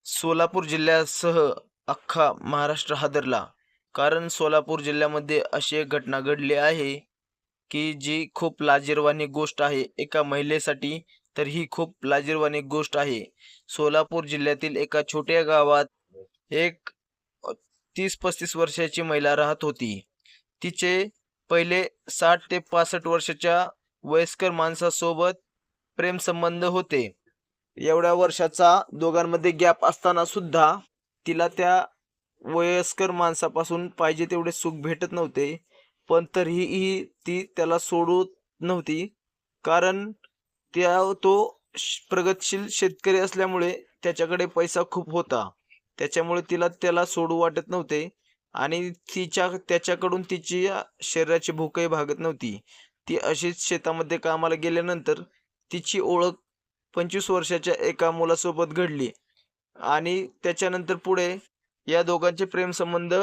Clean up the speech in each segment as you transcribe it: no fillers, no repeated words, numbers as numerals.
सोलापूर जिल्ह्यासह अख्खा महाराष्ट्र हादरला. कारण सोलापूर जिल्ह्यामध्ये अशी एक घटना घडली आहे, की जी खूप लाजिरवाणी गोष्ट आहे. एका महिलेसाठी तर ही खूप लाजिरवाणी गोष्ट आहे. सोलापूर जिल्ह्यातील एका छोट्या गावात एक 30-35 वर्षाची महिला राहत होती. तिचे पहिले 60 ते 65 वर्षाच्या वयस्कर माणसासोबत प्रेमसंबंध होते. एवढ्या वर्षाचा दोघांमध्ये गॅप असताना सुद्धा तिला त्या वयस्कर माणसापासून पाहिजे तेवढे सुख भेटत नव्हते. पण तरीही ती त्याला सोडत नव्हती. कारण तो प्रगतशील शेतकरी असल्यामुळे त्याच्याकडे पैसा खूप होता. त्याच्यामुळे तिला त्याला सोडू वाटत नव्हते आणि त्याच्याकडून तिची शरीराची भूकही भागत नव्हती. ती अशीच शेतामध्ये कामाला गेल्यानंतर तिची ओळख 25 वर्षाच्या एका मुलासोबत घडली आणि त्याच्यानंतर पुढे या दोघांचे प्रेमसंबंध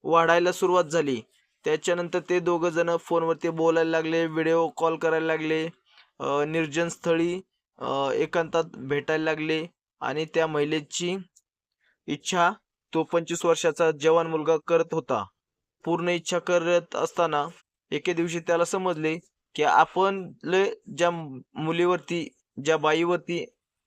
वाढायला सुरुवात झाली. त्याच्यानंतर ते दोघं जण फोनवरती बोलायला लागले, व्हिडिओ कॉल करायला लागले, निर्जन स्थळी एकांतात भेटायला लागले आणि त्या महिलेची इच्छा तो 25 वर्षाचा जवान मुलगा करत होता. पूर्ण इच्छा करत असताना एके दिवशी त्याला समजले, की ज्या मुलीवरती, ज्या बाईवरती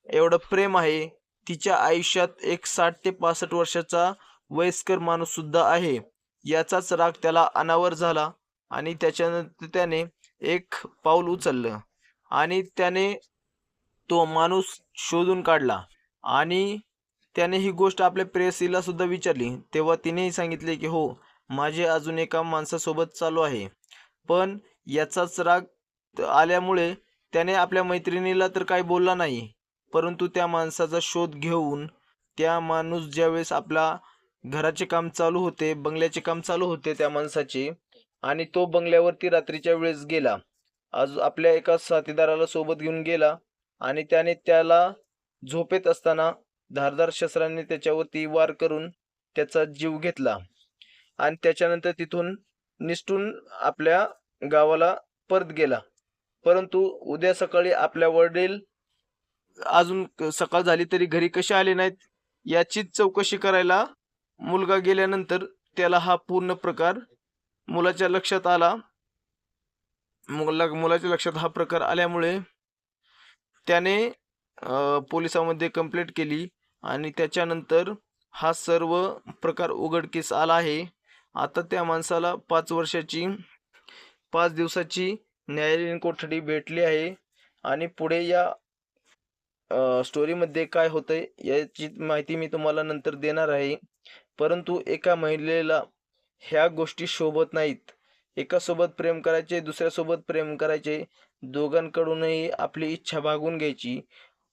एवढं प्रेम आहे, तिच्या आयुष्यात एक 60 ते 65 वर्षाचा वयस्कर माणूस सुद्धा आहे. याचाच राग त्याला अनावर झाला आणि त्याच्यानंतर त्याने एक पाऊल उचललं आणि त्याने तो माणूस शोधून काढला आणि त्याने ही गोष्ट आपल्या प्रेयसीला सुद्धा विचारली. तेव्हा तिनेही सांगितले, की "हो, माझे अजून एका माणसासोबत चालू आहे." पण याचाच राग आल्यामुळे त्याने आपल्या मैत्रिणीला तर काही बोलला नाही. परंतु त्या माणसाचा शोध घेऊन त्या माणूस ज्यावेळेस आपला घराचे काम चालू होते, बंगल्याचे काम चालू होते त्या माणसाचे आणि तो बंगल्यावरती रात्रीच्या वेळेस गेला. आपल्या एका साथीदाराला सोबत घेऊन गेला आणि त्याने त्याला झोपेत असताना धारदार शस्त्राने त्याच्यावरती वार करून त्याचा जीव घेतला आणि त्याच्यानंतर तिथून निसटून आपल्या गावाला परत गेला. परंतु उद्या सकाळी आपल्या वडील अजून सकाळ झाली तरी घरी कसे आले नाहीत याचीच चौकशी करायला मुलगा गेल्यानंतर त्याला हा पूर्ण प्रकार मुलाच्या लक्षात आला. मुलाच्या लक्षात हा प्रकार आल्यामुळे त्याने पोलिसांमध्ये कंप्लेंट केली आणि त्याच्यानंतर हा सर्व प्रकार उघडकीस आला आहे. आता त्या माणसाला 5 दिवसाची न्यायालयीन कोठडी भेटली आहे आणि पुढे या स्टोरीमध्ये काय होतंय याची माहिती मी तुम्हाला नंतर देणार आहे. परंतु एका महिलेला ह्या गोष्टी शोभत नाहीत. एकासोबत प्रेम करायचे, दुसऱ्यासोबत प्रेम करायचे, दोघांकडूनही आपली इच्छा भागवून घ्यायची.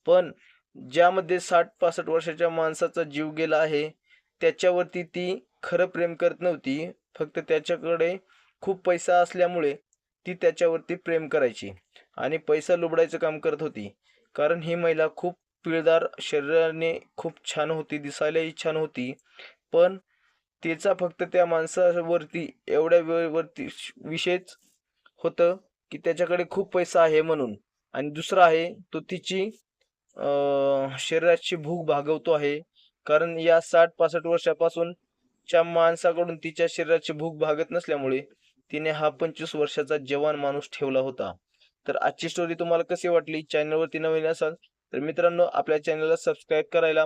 पण ज्यामध्ये 60-65 वर्षाच्या माणसाचा जीव गेला आहे, त्याच्यावरती ती खरं प्रेम करत नव्हती. फक्त त्याच्याकडे खूप पैसा असल्यामुळे ती त्याच्यावरती प्रेम करायची आणि पैसा लुबाडायचं काम करत होती. कारण ही महिला खूप पिळदार शरीराने खूप छान होती, दिसायलाही छान होती. पण तिचा फक्त त्या माणसावरती एवढ्या वेळेवरती विषयच होतं, की त्याच्याकडे खूप पैसा आहे म्हणून आणि दुसरा आहे तो तिची शरीराची भूक भागवतो आहे. कारण या 60-65 वर्षापासून च्या माणसाकडून तिच्या शरीराची भूक भागत नसल्यामुळे तिने हा 25 वर्षाचा जवान माणूस ठेवला होता. तर आजची स्टोरी तुम्हाला कशी वाटली? चॅनलवरती नवीन असाल तर मित्रांनो आपल्या चॅनलला सबस्क्राईब करायला,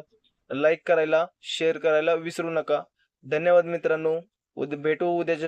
लाईक करायला, शेअर करायला विसरू नका. धन्यवाद मित्रांनो. भेटू उद्याच्या